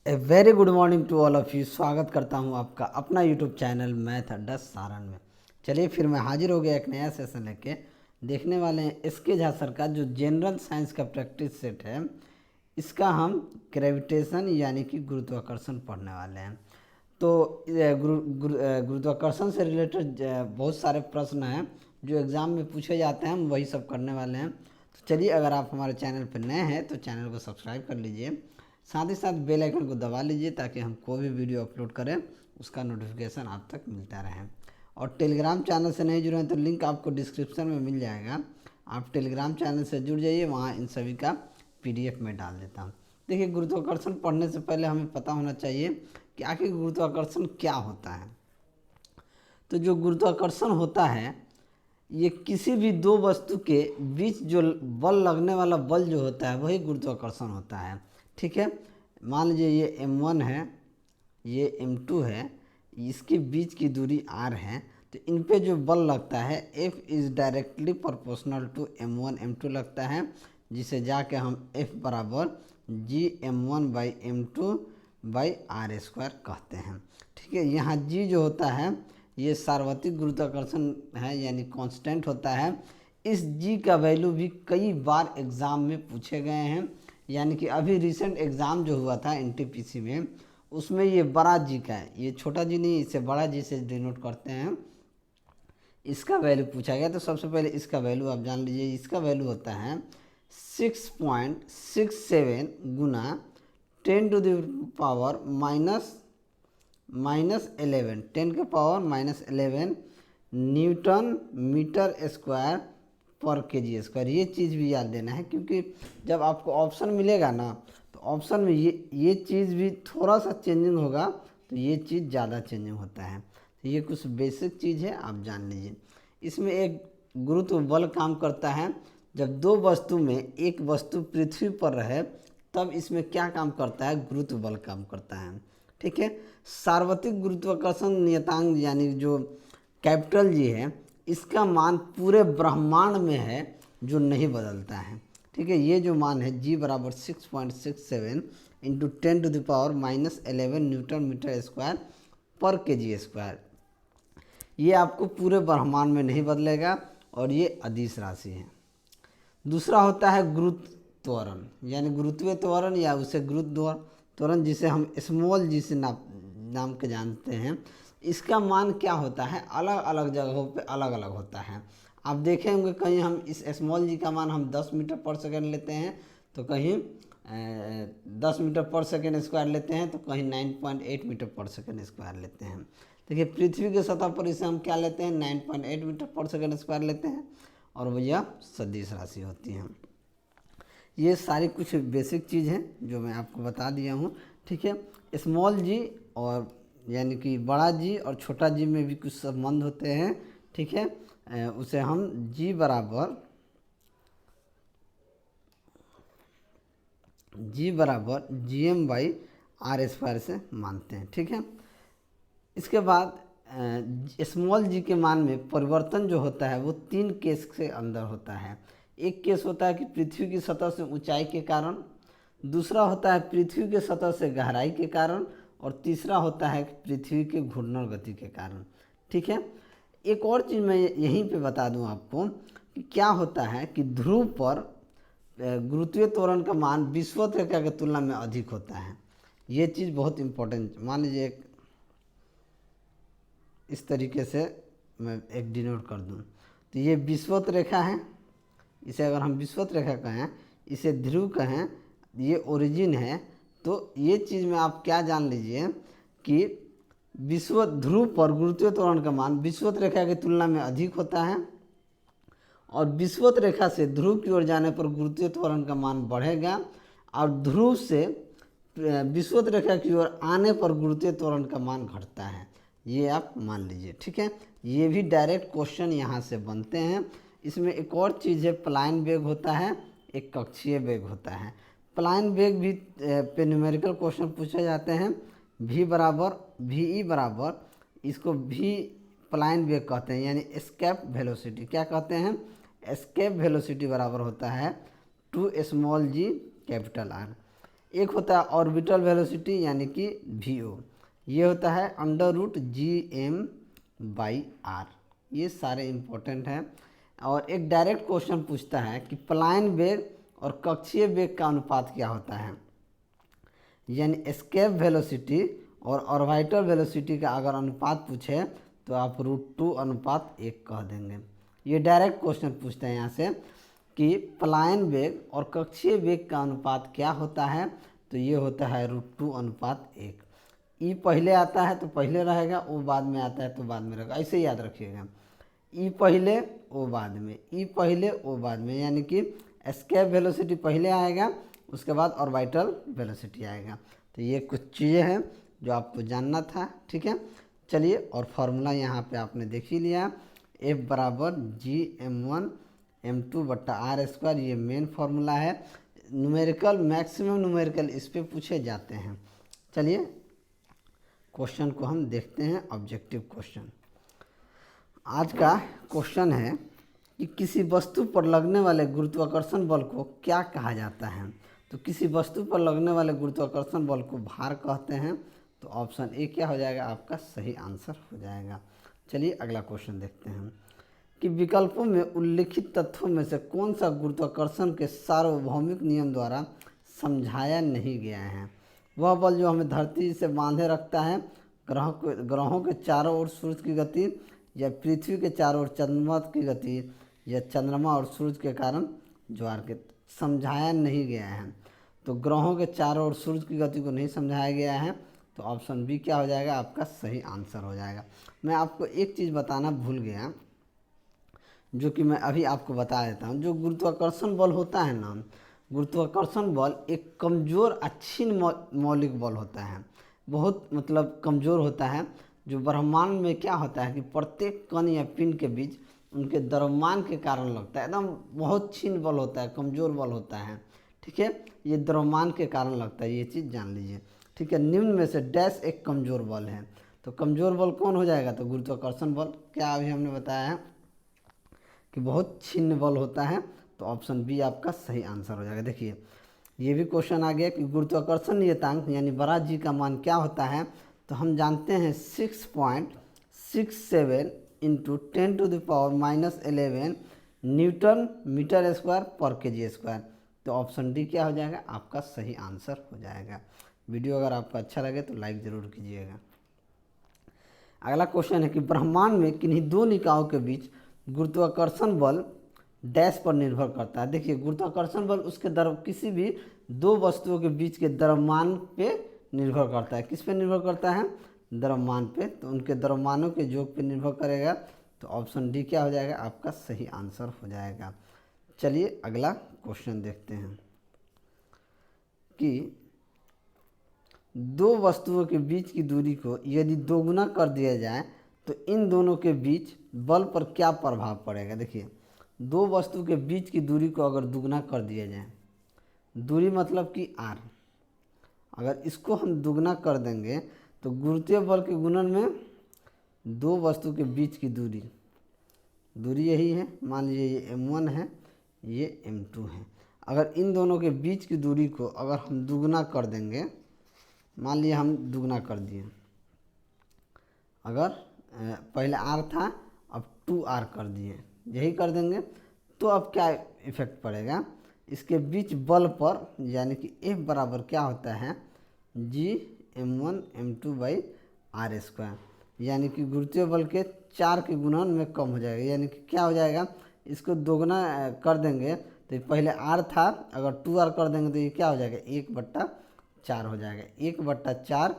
A very good morning to all of you. स्वागत करता हूं आपका अपना यूट्यूब चैनल मैथ अड्डा सारण में। चलिए फिर मैं हाजिर हो गया एक नया सेशन लेके। देखने वाले हैं एस.के. झा सर का जो जनरल साइंस का प्रैक्टिस सेट है, इसका हम ग्रेविटेशन यानी कि गुरुत्वाकर्षण पढ़ने वाले हैं। तो गुरुत्वाकर्षण से रिलेटेड बहुत सारे प्रश्न हैं जो एग्ज़ाम में पूछे जाते हैं, हम वही सब करने वाले हैं। तो चलिए, अगर आप हमारे चैनल पर नए हैं तो चैनल को सब्सक्राइब कर लीजिए, साथ ही साथ बेल आइकन को दबा लीजिए ताकि हम कोई भी वीडियो अपलोड करें उसका नोटिफिकेशन आप तक मिलता रहे। और टेलीग्राम चैनल से नहीं जुड़े हैं तो लिंक आपको डिस्क्रिप्शन में मिल जाएगा, आप टेलीग्राम चैनल से जुड़ जाइए, वहाँ इन सभी का PDF में डाल देता हूँ। देखिए, गुरुत्वाकर्षण पढ़ने से पहले हमें पता होना चाहिए कि आखिर गुरुत्वाकर्षण क्या होता है। तो जो गुरुत्वाकर्षण होता है, ये किसी भी दो वस्तु के बीच जो बल लगने वाला बल जो होता है वही गुरुत्वाकर्षण होता है। ठीक है, मान लीजिए ये M1 है, ये M2 है, इसके बीच की दूरी R है, तो इन पे जो बल लगता है F is directly proportional to M1 M2 लगता है, जिसे जाके हम F बराबर G M1/M2/R² कहते हैं। ठीक है, यहाँ G जो होता है ये सार्वत्रिक गुरुत्वाकर्षण है, यानी कांस्टेंट होता है। इस G का वैल्यू भी कई बार एग्ज़ाम में पूछे गए हैं, यानी कि अभी रिसेंट एग्ज़ाम जो हुआ था NTPC में, उसमें ये बड़ा G का है, ये छोटा G नहीं, इसे बड़ा G से डिनोट करते हैं। इसका वैल्यू पूछा गया, तो सबसे पहले इसका वैल्यू आप जान लीजिए। इसका वैल्यू होता है 6.67 गुना 10⁻⁻11 10⁻11 न्यूटन मीटर स्क्वायर पर kg²। ये चीज़ भी याद देना है, क्योंकि जब आपको ऑप्शन मिलेगा ना, तो ऑप्शन में ये चीज़ भी थोड़ा सा चेंजिंग होगा, तो ये चीज़ ज़्यादा चेंजिंग होता है। तो ये कुछ बेसिक चीज़ है, आप जान लीजिए। इसमें एक गुरुत्व बल काम करता है। जब दो वस्तु में एक वस्तु पृथ्वी पर रहे तब इसमें क्या काम करता है, गुरुत्व बल काम करता है। ठीक है, सार्वत्रिक गुरुत्वाकर्षण नियतांक यानी जो कैपिटल G है, इसका मान पूरे ब्रह्मांड में है जो नहीं बदलता है। ठीक है, ये जो मान है G बराबर 6.67 इंटू 10⁻⁻11 न्यूटन मीटर स्क्वायर पर kg², ये आपको पूरे ब्रह्मांड में नहीं बदलेगा और ये अदिश राशि है। दूसरा होता है गुरुत्व त्वरण, यानी गुरुत्वीय त्वरण या उसे गुरुत्व त्वरण, जिसे हम स्मॉल G से नाम के जानते हैं। इसका मान क्या होता है, अलग अलग जगहों पे अलग अलग होता है। आप देखे होंगे कहीं हम इस स्मॉल G का मान हम 10 मीटर पर सेकेंड लेते हैं, तो कहीं 10 मीटर पर सेकेंड स्क्वायर लेते हैं, तो कहीं 9.8 मीटर पर सेकेंड स्क्वायर लेते हैं। देखिए, पृथ्वी के सतह पर इसे हम क्या लेते हैं, 9.8 मीटर पर सेकेंड स्क्वायर लेते हैं, और वह सदिश राशि होती है। ये सारी कुछ बेसिक चीज़ हैं जो मैं आपको बता दिया हूँ। ठीक है, स्मॉल G और यानी कि बड़ा G और छोटा G में भी कुछ संबंध होते हैं। ठीक है, उसे हम G बराबर GM/R² से मानते हैं। ठीक है, इसके बाद स्मॉल G के मान में परिवर्तन जो होता है वो 3 केस के अंदर होता है। एक केस होता है कि पृथ्वी की सतह से ऊंचाई के कारण, दूसरा होता है पृथ्वी के सतह से गहराई के कारण, और तीसरा होता है पृथ्वी के घूर्णन गति के कारण। ठीक है, एक और चीज़ मैं यहीं पे बता दूं आपको कि क्या होता है कि ध्रुव पर गुरुत्वीय त्वरण का मान विषुवत रेखा की तुलना में अधिक होता है। ये चीज़ बहुत इम्पोर्टेंट, मान लीजिए इस तरीके से मैं एक डिनोट कर दूं, तो ये विषुवत रेखा है, इसे अगर हम विषुवत रेखा कहें, इसे ध्रुव कहें, ये ओरिजिन है। तो ये चीज़ में आप क्या जान लीजिए कि विषुवत ध्रुव पर गुरुत्वीय त्वरण का मान विषुवत रेखा की तुलना में अधिक होता है, और विषुवत रेखा से ध्रुव की ओर जाने पर गुरुत्वीय त्वरण का मान बढ़ेगा, और ध्रुव से विषुवत रेखा की ओर आने पर गुरुत्वीय त्वरण का मान घटता है। ये आप मान लीजिए। ठीक है, ये भी डायरेक्ट क्वेश्चन यहाँ से बनते हैं। इसमें एक और चीज़ है, प्लायन वेग होता है, एक कक्षीय वेग होता है। प्लायन वेग भी पे न्यूमेरिकल क्वेश्चन पूछे जाते हैं। V बराबर VE बराबर, इसको V प्लायन वेग कहते हैं, यानी एस्केप वेलोसिटी। क्या कहते हैं, एस्केप वेलोसिटी बराबर होता है 2 स्मॉल G कैपिटल R। एक होता है ऑर्बिटल वेलोसिटी यानी कि vo, ये होता है √gm/r। ये सारे इम्पोर्टेंट हैं। और एक डायरेक्ट क्वेश्चन पूछता है कि पलायन वेग और कक्षीय वेग का अनुपात क्या होता है, यानी एस्केप वेलोसिटी और ऑर्बिटल वेलोसिटी का अगर अनुपात पूछे तो आप √2:1 कह देंगे। ये डायरेक्ट क्वेश्चन पूछते हैं यहाँ से कि पलायन वेग और कक्षीय वेग का अनुपात क्या होता है, तो ये होता है √2:1। ई पहले आता है तो पहले रहेगा, ओ बाद में आता है तो बाद में रहेगा, ऐसे याद रखिएगा। ई पहले ओ बाद में, ई पहले ओ बाद में, यानी कि एस्केप वेलोसिटी पहले आएगा, उसके बाद ऑर्बिटल वेलोसिटी आएगा। तो ये कुछ चीज़ें हैं जो आपको जानना था, ठीक है। चलिए, और फार्मूला यहाँ पे आपने देख ही लिया, F=gm1m2/r², ये मेन फार्मूला है। न्यूमेरिकल, मैक्सिमम न्यूमेरिकल इस पे पूछे जाते हैं। चलिए क्वेश्चन को हम देखते हैं, ऑब्जेक्टिव क्वेश्चन। आज का क्वेश्चन है कि किसी वस्तु पर लगने वाले गुरुत्वाकर्षण बल को क्या कहा जाता है। तो किसी वस्तु पर लगने वाले गुरुत्वाकर्षण बल को भार कहते हैं। तो ऑप्शन ए क्या हो जाएगा, आपका सही आंसर हो जाएगा। चलिए अगला क्वेश्चन देखते हैं कि विकल्पों में उल्लिखित तत्वों में से कौन सा गुरुत्वाकर्षण के सार्वभौमिक नियम द्वारा समझाया नहीं गया है। वह बल जो हमें धरती से बांधे रखता है, ग्रहों के चारों ओर सूर्य की गति, या पृथ्वी के चारों ओर चंद्रमा की गति, या चंद्रमा और सूर्य के कारण ज्वार के, समझाया नहीं गया है। तो ग्रहों के चारों ओर सूर्य की गति को नहीं समझाया गया है। तो ऑप्शन बी क्या हो जाएगा, आपका सही आंसर हो जाएगा। मैं आपको एक चीज़ बताना भूल गया, जो कि मैं अभी आपको बता देता हूँ। जो गुरुत्वाकर्षण बल होता है ना, गुरुत्वाकर्षण बल एक कमज़ोर अच्छी मौलिक बल होता है, बहुत मतलब कमज़ोर होता है। जो ब्रह्मांड में क्या होता है कि प्रत्येक कण या पिंड के बीच उनके द्रव्यमान के कारण लगता है, एकदम बहुत क्षीण बल होता है, कमज़ोर बल होता है, ठीक है। ये द्रव्यमान के कारण लगता है, ये चीज़ जान लीजिए, ठीक है। निम्न में से डैश एक कमज़ोर बल है। तो कमज़ोर बल कौन हो जाएगा, तो गुरुत्वाकर्षण बल। क्या अभी हमने बताया है कि बहुत क्षीण बल होता है। तो ऑप्शन बी आपका सही आंसर हो जाएगा। देखिए ये भी क्वेश्चन आ गया कि गुरुत्वाकर्षण नियतांक यानी बड़ा जी का मान क्या होता है। तो हम जानते हैं 6.67 × 10⁻⁻11 न्यूटन मीटर स्क्वायर पर केजी स्क्वायर। तो ऑप्शन डी क्या हो जाएगा, आपका सही आंसर हो जाएगा। वीडियो अगर आपको अच्छा लगे तो लाइक ज़रूर कीजिएगा। अगला क्वेश्चन है कि ब्रह्मांड में किन्हीं दो निकायों के बीच गुरुत्वाकर्षण बल डैश पर निर्भर करता है। देखिए गुरुत्वाकर्षण बल उसके किसी भी दो वस्तुओं के बीच के द्रव्यमान पे निर्भर करता है। किस पे निर्भर करता है, द्रव्यमान पे। तो उनके द्रव्यमानों के योग पे निर्भर करेगा। तो ऑप्शन डी क्या हो जाएगा, आपका सही आंसर हो जाएगा। चलिए अगला क्वेश्चन देखते हैं कि दो वस्तुओं के बीच की दूरी को यदि दोगुना कर दिया जाए तो इन दोनों के बीच बल पर क्या प्रभाव पड़ेगा। देखिए दो वस्तु के बीच की दूरी को अगर दुगना कर दिया जाए, दूरी मतलब कि r, अगर इसको हम दुगना कर देंगे तो गुरुत्वीय बल के गुणन में दो वस्तु के बीच की दूरी यही है। मान लीजिए ये m1 है, ये m2 है। अगर इन दोनों के बीच की दूरी को अगर हम दुगना कर देंगे, मान लिया हम दुगना कर दिए, अगर पहले r था अब 2r कर दिए, यही कर देंगे, तो अब क्या इफेक्ट पड़ेगा इसके बीच बल पर, यानी कि F बराबर क्या होता है Gm1m2/r², यानी कि गुरुत्वीय बल के 4 के गुणन में कम हो जाएगा। यानी कि क्या हो जाएगा, इसको दोगुना कर देंगे तो पहले r था, अगर 2r कर देंगे तो ये क्या हो जाएगा 1/4 हो जाएगा। 1/4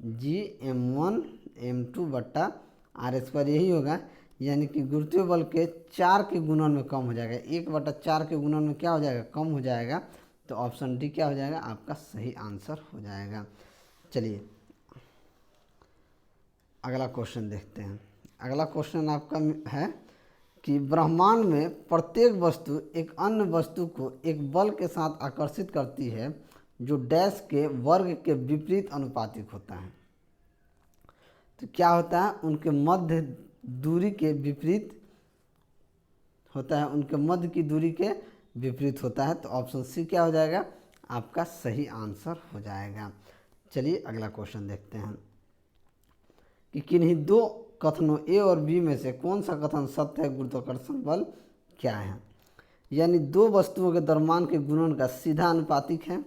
Gm1m2/r², यही होगा। यानी कि गुरुत्वीय बल के 4 के गुणन में कम हो जाएगा। 1/4 के गुणन में क्या हो जाएगा, कम हो जाएगा। तो ऑप्शन डी क्या हो जाएगा, आपका सही आंसर हो जाएगा। चलिए अगला क्वेश्चन देखते हैं। अगला क्वेश्चन आपका है कि ब्रह्मांड में प्रत्येक वस्तु एक अन्य वस्तु को एक बल के साथ आकर्षित करती है जो डैश के वर्ग के विपरीत अनुपातिक होता है। तो क्या होता है, उनके मध्य दूरी के विपरीत होता है, उनके मध्य की दूरी के विपरीत होता है। तो ऑप्शन सी क्या हो जाएगा, आपका सही आंसर हो जाएगा। चलिए अगला क्वेश्चन देखते हैं कि किन्हीं दो कथनों ए और बी में से कौन सा कथन सत्य है, गुरुत्वाकर्षण बल क्या है। यानी दो वस्तुओं के द्रव्यमान के गुणन का सीधा अनुपातिक है,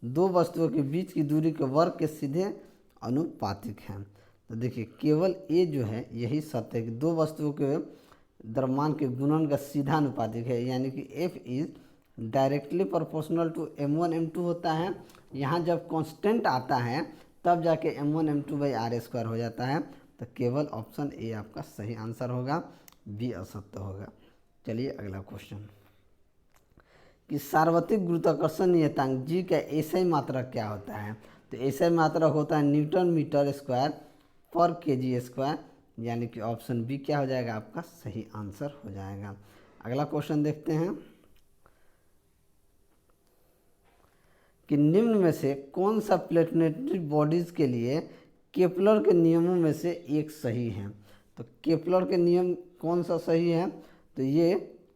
दो वस्तुओं के बीच की दूरी के वर्ग के सीधे अनुपातिक है। तो देखिए केवल ए जो है यही सत्य है कि दो वस्तुओं के द्रव्यमान के गुणन का सीधा अनुपातिक है, यानी कि F is directly proportional to m1 m2 होता है। यहाँ जब कांस्टेंट आता है तब जाके m1 m2 by r square हो जाता है। तो केवल ऑप्शन ए आपका सही आंसर होगा, बी असत्य होगा। चलिए अगला क्वेश्चन कि सार्वत्रिक गुरुत्वाकर्षण नियतांक जी का एसआई मात्रक क्या होता है। तो एसआई मात्रक होता है न्यूटन मीटर स्क्वायर पर केजी स्क्वायर, यानी कि ऑप्शन बी क्या हो जाएगा, आपका सही आंसर हो जाएगा। अगला क्वेश्चन देखते हैं कि निम्न में से कौन सा प्लेनेटरी बॉडीज के लिए केपलर के नियमों में से एक सही है। तो केपलर के नियम कौन सा सही है, तो ये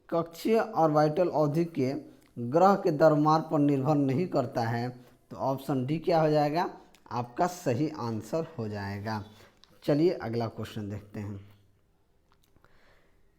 कक्षीय ऑर्बिटल अवधि के ग्रह के द्रव्यमान पर निर्भर नहीं करता है। तो ऑप्शन डी क्या हो जाएगा, आपका सही आंसर हो जाएगा। चलिए अगला क्वेश्चन देखते हैं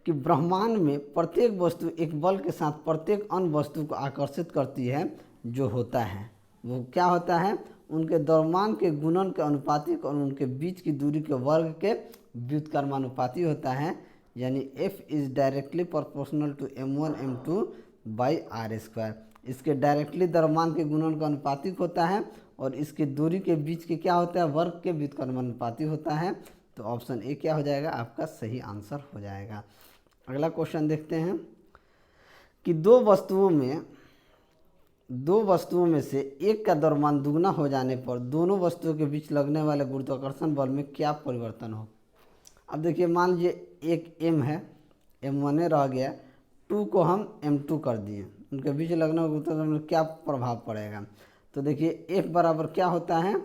कि ब्रह्मांड में प्रत्येक वस्तु एक बल के साथ प्रत्येक अन्य वस्तु को आकर्षित करती है, जो होता है वो क्या होता है, उनके द्रव्यमान के गुणन के अनुपातिक और उनके बीच की दूरी के वर्ग के व्युत्क्रमानुपाती होता है। यानी F is directly proportional to m1 m2 by r square. इसके डायरेक्टली द्रव्यमान के गुणन का अनुपातिक होता है और इसके दूरी के बीच के क्या होता है, वर्ग के व्युत्क्रमानुपाती होता है। तो ऑप्शन ए क्या हो जाएगा, आपका सही आंसर हो जाएगा। अगला क्वेश्चन देखते हैं कि दो वस्तुओं में से एक का द्रव्यमान दुगना हो जाने पर दोनों वस्तुओं के बीच लगने वाले गुरुत्वाकर्षण बल में क्या परिवर्तन हो। अब देखिए मान लीजिए एक m है, m1 रह गया, 2 को हम m2 कर दिए, उनके बीच लगने वाले गुरुत्वाकर्षण में क्या प्रभाव पड़ेगा। तो देखिए F बराबर क्या होता है,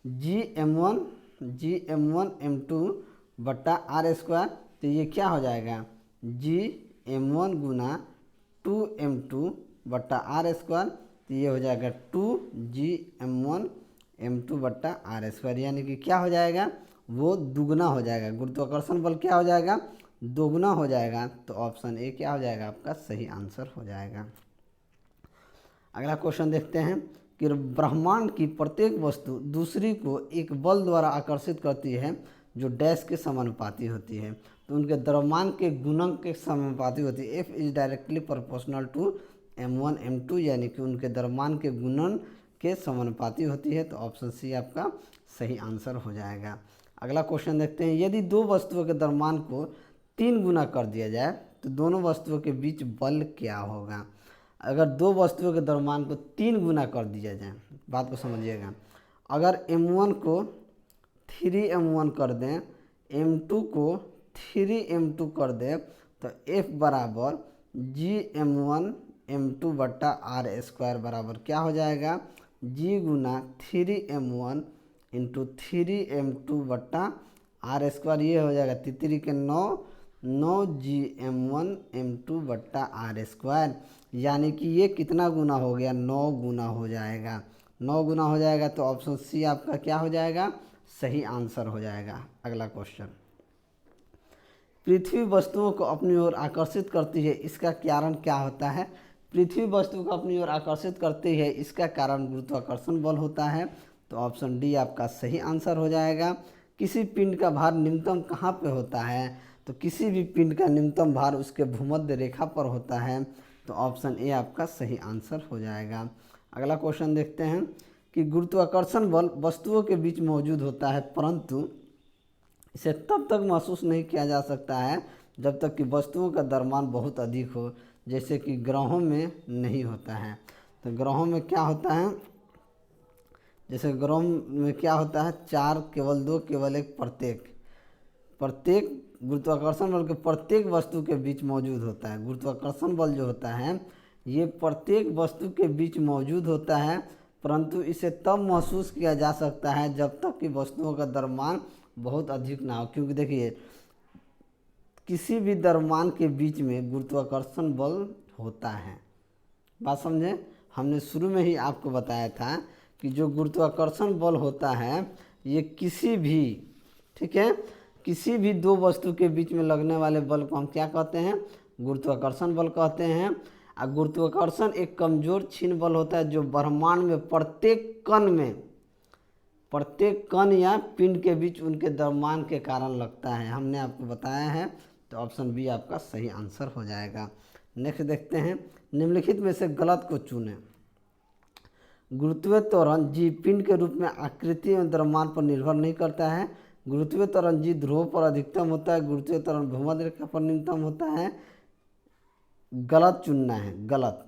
जी एम वन m2 बट्टा आर स्क्वायर। तो ये क्या हो जाएगा, जी m1 गुना 2m2 बट्टा आर स्क्वायर। तो ये हो जाएगा 2g m1 बट्टा आर स्क्वायर, यानी कि क्या हो जाएगा, वो दुगना हो जाएगा, गुरुत्वाकर्षण बल क्या हो जाएगा, दोगुना हो जाएगा। तो ऑप्शन ए क्या हो जाएगा, आपका सही आंसर हो जाएगा। अगला क्वेश्चन देखते हैं कि ब्रह्मांड की प्रत्येक वस्तु दूसरी को एक बल द्वारा आकर्षित करती है जो डैश के समानुपाती होती है। तो उनके द्रव्यमान के गुणक के समानुपाती होती है। F is directly proportional to m1 m2, यानी कि उनके द्रव्यमान के गुणन के समानुपाती होती है। तो ऑप्शन सी आपका सही आंसर हो जाएगा। अगला क्वेश्चन देखते हैं, यदि दो वस्तुओं के द्रव्यमान को 3 गुना कर दिया जाए तो दोनों वस्तुओं के बीच बल क्या होगा। अगर दो वस्तुओं के द्रव्यमान को 3 गुना कर दिया जाए, बात को समझिएगा, अगर m1 को 3m1 कर दें, m2 को 3m2 कर दें, तो F बराबर gm1 m2 बट्टा आर स्क्वायर बराबर क्या हो जाएगा, g गुना 3m1 इंटू 3m2 बट्टा आर स्क्वायर। ये हो जाएगा तितरी के 9 gm1 m2 बट्टा आर स्क्वायर, यानी कि ये कितना गुना हो गया, 9 गुना हो जाएगा। 9 गुना हो जाएगा तो ऑप्शन सी आपका क्या हो जाएगा, सही आंसर हो जाएगा। अगला क्वेश्चन, पृथ्वी वस्तुओं को अपनी ओर आकर्षित करती है, इसका कारण क्या होता है। पृथ्वी वस्तु को अपनी ओर आकर्षित करती है, इसका कारण गुरुत्वाकर्षण बल होता है। तो ऑप्शन डी आपका सही आंसर हो जाएगा। किसी पिंड का भार न्यूनतम कहाँ पे होता है, तो किसी भी पिंड का न्यूनतम भार उसके भूमध्य रेखा पर होता है। तो ऑप्शन ए आपका सही आंसर हो जाएगा। अगला क्वेश्चन देखते हैं कि गुरुत्वाकर्षण बल वस्तुओं के बीच मौजूद होता है, परंतु इसे तब तक महसूस नहीं किया जा सकता है जब तक कि वस्तुओं का द्रव्यमान बहुत अधिक हो, जैसे कि ग्रहों में नहीं होता है। तो ग्रहों में क्या होता है, जैसे ग्रहों में क्या होता है, 4 केवल 2 केवल 1 प्रत्येक गुरुत्वाकर्षण बल के प्रत्येक वस्तु के बीच मौजूद होता है। गुरुत्वाकर्षण बल जो होता है ये प्रत्येक वस्तु के बीच मौजूद होता है, परंतु इसे तब महसूस किया जा सकता है जब तक कि वस्तुओं का द्रव्यमान बहुत अधिक ना हो। क्योंकि देखिए किसी भी द्रव्यमान के बीच में गुरुत्वाकर्षण बल होता है, बात समझे। हमने शुरू में ही आपको बताया था कि जो गुरुत्वाकर्षण बल होता है ये किसी भी, ठीक है, किसी भी दो वस्तु के बीच में लगने वाले बल को हम क्या कहते हैं, गुरुत्वाकर्षण बल कहते हैं। और गुरुत्वाकर्षण एक कमजोर क्षीण बल होता है जो ब्रह्मांड में प्रत्येक कण या पिंड के बीच उनके द्रव्यमान के कारण लगता है, हमने आपको बताया है। तो ऑप्शन बी आपका सही आंसर हो जाएगा। नेक्स्ट देखते हैं, निम्नलिखित में से गलत को चुनें। गुरुत्वीय त्वरण जी पिंड के रूप में आकृति एवं द्रव्यमान पर निर्भर नहीं करता है। गुरुत्वीय त्वरण जी ध्रुव पर अधिकतम होता है। गुरुत्वीय त्वरण भूमध्य रेखा पर न्यूनतम होता है। गलत चुनना है, गलत।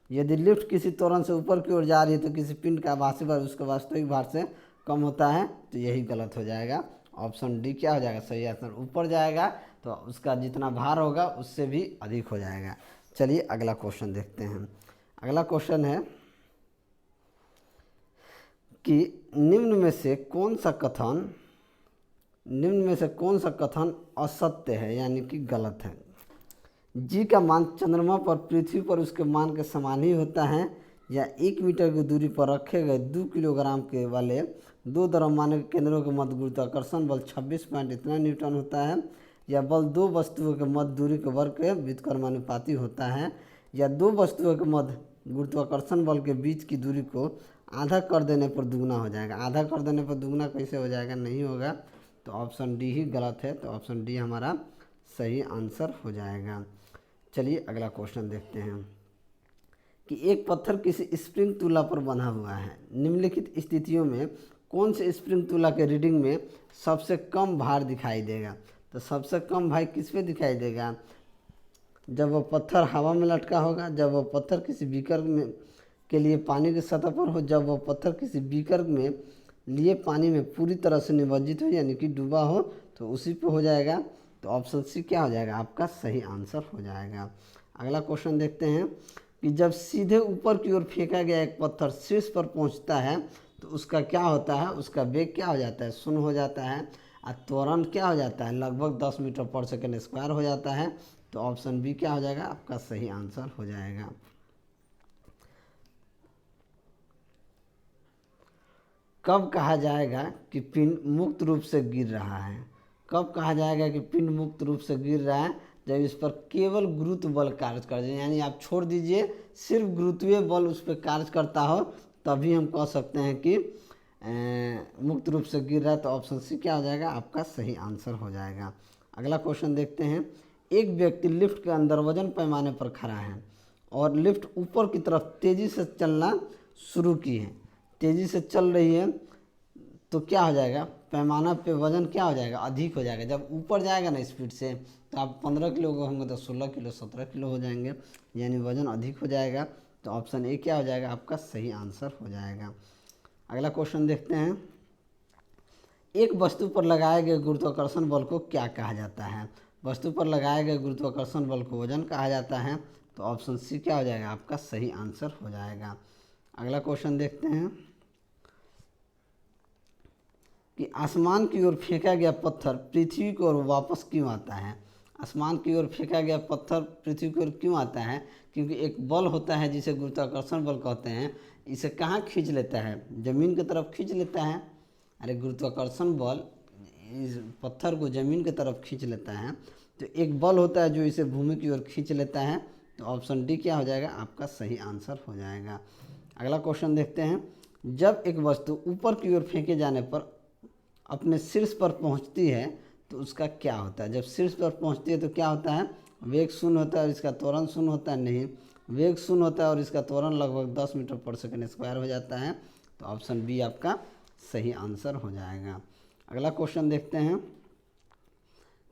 यदि लिफ्ट किसी त्वरण से ऊपर की ओर जा रही है तो किसी पिंड का आभासी भार उसके वास्तविक भार से कम होता है, तो यही गलत हो जाएगा। ऑप्शन डी क्या हो जाएगा सही आंसर। ऊपर जाएगा तो उसका जितना भार होगा उससे भी अधिक हो जाएगा। चलिए अगला क्वेश्चन देखते हैं। अगला क्वेश्चन है कि निम्न में से कौन सा कथन असत्य है, यानी कि गलत है। जी का मान चंद्रमा पर पृथ्वी पर उसके मान के समान ही होता है, या 1 मीटर की दूरी पर रखे गए 2 किलोग्राम के वाले दो द्रव्यमान के केंद्रों के मध्य गुरुत्वाकर्षण बल 26 पॉइंट इतना न्यूटन होता है, या बल दो वस्तुओं के मध्य दूरी के वर्ग के व्युत्क्रमानुपाती होता है, या दो वस्तुओं के मध्य गुरुत्वाकर्षण बल के बीच की दूरी को आधा कर देने पर दुगना हो जाएगा। आधा कर देने पर दुगना कैसे हो जाएगा, नहीं होगा। तो ऑप्शन डी ही गलत है। तो ऑप्शन डी हमारा सही आंसर हो जाएगा। चलिए अगला क्वेश्चन देखते हैं कि एक पत्थर किसी स्प्रिंग तुला पर बंधा हुआ है। निम्नलिखित स्थितियों में कौन से स्प्रिंग तुला के रीडिंग में सबसे कम भार दिखाई देगा। तो सबसे कम भार किस पे दिखाई देगा, जब वह पत्थर हवा में लटका होगा, जब वह पत्थर किसी बीकर में के लिए पानी की सतह पर हो, जब वह पत्थर किसी बीकर में लिए पानी में पूरी तरह से निमज्जित हो यानी कि डूबा हो, तो उसी पे हो जाएगा। तो ऑप्शन सी क्या हो जाएगा आपका सही आंसर हो जाएगा। अगला क्वेश्चन देखते हैं कि जब सीधे ऊपर की ओर फेंका गया एक पत्थर शीर्ष पर पहुंचता है तो उसका क्या होता है, उसका वेग क्या हो जाता है, शून्य हो जाता है। और त्वरण क्या हो जाता है, लगभग 10 मीटर पर सेकेंड स्क्वायर हो जाता है। तो ऑप्शन बी क्या हो जाएगा आपका सही आंसर हो जाएगा। कब कहा जाएगा कि पिंड मुक्त रूप से गिर रहा है, कब कहा जाएगा कि पिंड मुक्त रूप से गिर रहा है, जब इस पर केवल गुरुत्व बल कार्य कर जाए, यानी आप छोड़ दीजिए सिर्फ गुरुत्वीय बल उस पर कार्य करता हो, तभी हम कह सकते हैं कि मुक्त रूप से गिर रहा है। तो ऑप्शन सी क्या हो जाएगा आपका सही आंसर हो जाएगा। अगला क्वेश्चन देखते हैं, एक व्यक्ति लिफ्ट के अंदर वजन पैमाने पर खड़ा है और लिफ्ट ऊपर की तरफ तेज़ी से चलना शुरू की है, तेज़ी से चल रही है, तो क्या हो जाएगा, पैमाना पे वजन क्या हो जाएगा अधिक हो जाएगा। जब ऊपर जाएगा ना स्पीड से, तो आप 15 किलो को होंगे तो 16 किलो 17 किलो हो जाएंगे, यानी वजन अधिक हो जाएगा। तो ऑप्शन ए क्या हो जाएगा आपका सही आंसर हो जाएगा। अगला क्वेश्चन देखते हैं, एक वस्तु पर लगाए गए गुरुत्वाकर्षण बल को क्या कहा जाता है। वस्तु पर लगाए गए गुरुत्वाकर्षण बल को वजन कहा जाता है। तो ऑप्शन सी क्या हो जाएगा आपका सही आंसर हो जाएगा। अगला क्वेश्चन देखते हैं कि आसमान की ओर फेंका गया पत्थर पृथ्वी की ओर वापस क्यों आता है। आसमान की ओर फेंका गया पत्थर पृथ्वी की ओर क्यों आता है, क्योंकि एक बल होता है जिसे गुरुत्वाकर्षण बल कहते हैं, इसे कहाँ खींच लेता है, ज़मीन की तरफ खींच लेता है। अरे गुरुत्वाकर्षण बल इस पत्थर को ज़मीन की तरफ खींच लेता है, तो एक बल होता है जो इसे भूमि की ओर खींच लेता है। तो ऑप्शन डी क्या हो जाएगा आपका सही आंसर हो जाएगा। अगला क्वेश्चन देखते हैं, जब एक वस्तु ऊपर की ओर फेंके जाने पर अपने शीर्ष पर पहुंचती है तो उसका क्या होता है। जब शीर्ष पर पहुंचती है तो क्या होता है, वेग शून्य होता है और इसका त्वरण शून्य होता है, नहीं, वेग शून्य होता है और इसका त्वरण लगभग 10 मीटर पर सेकेंड स्क्वायर हो जाता है। तो ऑप्शन बी आपका सही आंसर हो जाएगा। अगला क्वेश्चन देखते हैं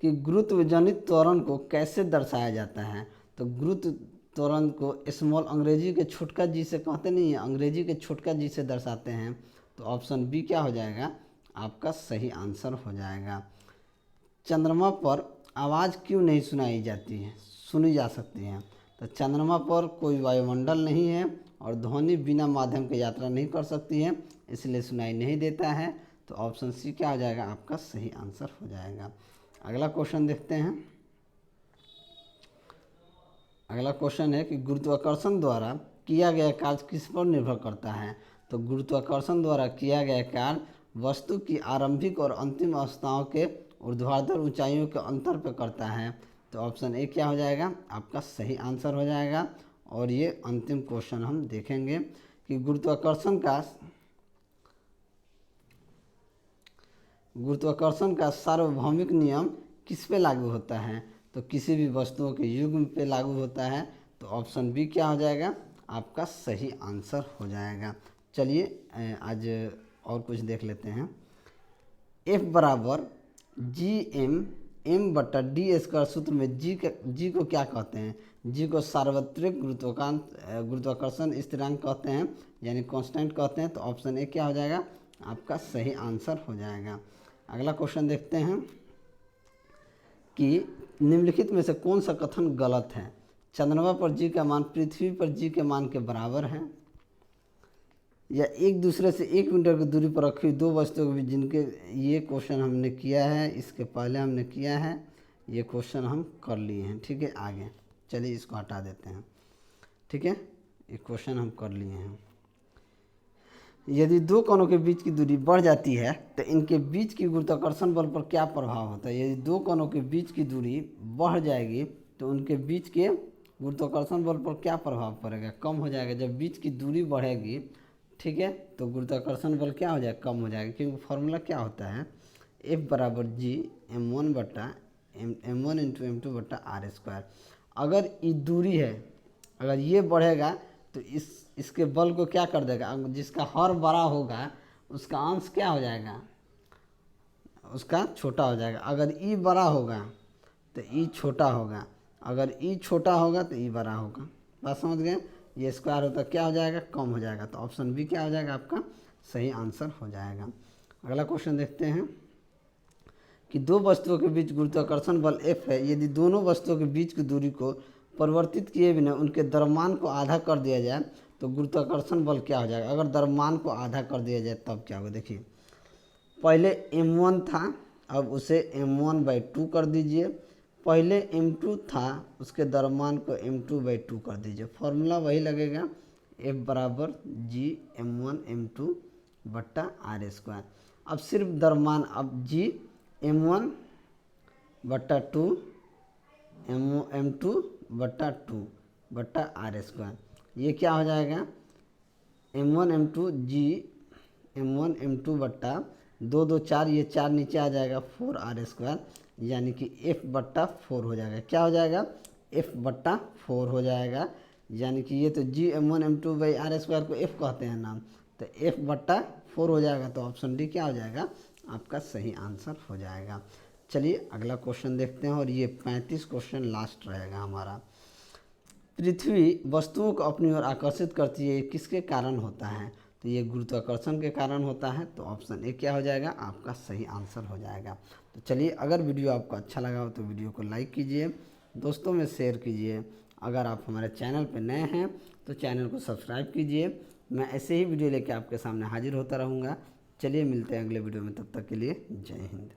कि गुरुत्व जनित त्वरण को कैसे दर्शाया जाता है। तो गुरुत्व त्वरण को स्मॉल अंग्रेजी के छोटका जी से कहते नहीं है, अंग्रेजी के छोटका जी से दर्शाते हैं। तो ऑप्शन बी क्या हो जाएगा आपका सही आंसर हो जाएगा। चंद्रमा पर आवाज़ क्यों नहीं सुनाई जाती है, सुनी जा सकती है। तो चंद्रमा पर कोई वायुमंडल नहीं है और ध्वनि बिना माध्यम के यात्रा नहीं कर सकती है, इसलिए सुनाई नहीं देता है। तो ऑप्शन सी क्या हो जाएगा आपका सही आंसर हो जाएगा। अगला क्वेश्चन देखते हैं। अगला क्वेश्चन है कि गुरुत्वाकर्षण द्वारा किया गया कार्य किस पर निर्भर करता है? तो गुरुत्वाकर्षण द्वारा किया गया कार्य वस्तु की आरंभिक और अंतिम अवस्थाओं के ऊर्ध्वाधर ऊंचाइयों के अंतर पर करता है। तो ऑप्शन ए क्या हो जाएगा? आपका सही आंसर हो जाएगा। और ये अंतिम क्वेश्चन हम देखेंगे कि गुरुत्वाकर्षण का सार्वभौमिक नियम किस पे लागू होता है? तो किसी भी वस्तुओं के युग्म पे लागू होता है। तो ऑप्शन बी क्या हो जाएगा? आपका सही आंसर हो जाएगा। चलिए आज और कुछ देख लेते हैं। F बराबर GM/m/d² सूत्र में जी को क्या कहते हैं? जी को सार्वत्रिक गुरुत्वाकर्षण स्थिरांक कहते हैं, यानी कांस्टेंट कहते हैं। तो ऑप्शन ए क्या हो जाएगा? आपका सही आंसर हो जाएगा। अगला क्वेश्चन देखते हैं कि निम्नलिखित में से कौन सा कथन गलत है? चंद्रमा पर जी का मान पृथ्वी पर जी के मान के बराबर है, या एक दूसरे से 1 मीटर की दूरी पर रखी हुई दो वस्तुओं के बीच जिनके, ये क्वेश्चन हमने किया है, इसके पहले हमने किया है, ये क्वेश्चन हम कर लिए हैं। ठीक है, आगे चलिए इसको हटा देते हैं। ठीक है, ये क्वेश्चन हम कर लिए हैं। यदि दो कणों के बीच की दूरी बढ़ जाती है तो इनके बीच की गुरुत्वाकर्षण बल पर क्या प्रभाव होता है? यदि दो कणों के बीच की दूरी बढ़ जाएगी तो उनके बीच के गुरुत्वाकर्षण बल पर क्या प्रभाव पड़ेगा? कम हो जाएगा। जब बीच की दूरी बढ़ेगी, ठीक है, तो गुरुत्वाकर्षण बल क्या हो जाएगा? कम हो जाएगा, क्योंकि फॉर्मूला क्या होता है? F बराबर G m1/m1 × m2/r²। अगर ये दूरी है, अगर ये बढ़ेगा तो इसके बल को क्या कर देगा? जिसका हर बड़ा होगा उसका अंश क्या हो जाएगा? उसका छोटा हो जाएगा। अगर ई बड़ा होगा तो ई छोटा होगा, अगर ई छोटा होगा तो ई बड़ा होगा। बात समझ गए? ये स्क्वायर होता क्या हो जाएगा? कम हो जाएगा। तो ऑप्शन बी क्या हो जाएगा? आपका सही आंसर हो जाएगा। अगला क्वेश्चन देखते हैं कि दो वस्तुओं के बीच गुरुत्वाकर्षण बल F है। यदि दोनों वस्तुओं के बीच की दूरी को परिवर्तित किए बिना उनके द्रव्यमान को आधा कर दिया जाए तो गुरुत्वाकर्षण बल क्या हो जाएगा? अगर द्रव्यमान को आधा कर दिया जाए तब क्या होगा? देखिए, पहले m1 था, अब उसे m1/2 कर दीजिए। पहले m2 था, उसके द्रव्यमान को m2/2 कर दीजिए। फॉर्मूला वही लगेगा, F बराबर G m1m2/r²। अब सिर्फ द्रव्यमान, अब G m1/2 m2/2/r², ये क्या हो जाएगा? m1m2 G m1m2/2 2 4, ये 4 नीचे आ जाएगा, 4r², यानी कि F/4 हो जाएगा। क्या हो जाएगा? F/4 हो जाएगा। यानी कि ये तो G m1m2/r² को F कहते हैं नाम, तो F/4 हो जाएगा। तो ऑप्शन डी क्या हो जाएगा? आपका सही आंसर हो जाएगा। चलिए अगला क्वेश्चन देखते हैं, और ये 35 क्वेश्चन लास्ट रहेगा हमारा। पृथ्वी वस्तुओं को अपनी ओर आकर्षित करती है, किसके कारण होता है? तो ये गुरुत्वाकर्षण के कारण होता है। तो ऑप्शन ए क्या हो जाएगा? आपका सही आंसर हो जाएगा। तो चलिए, अगर वीडियो आपको अच्छा लगा हो तो वीडियो को लाइक कीजिए, दोस्तों में शेयर कीजिए। अगर आप हमारे चैनल पर नए हैं तो चैनल को सब्सक्राइब कीजिए। मैं ऐसे ही वीडियो लेकर आपके सामने हाजिर होता रहूँगा। चलिए मिलते हैं अगले वीडियो में, तब तक के लिए जय हिंद।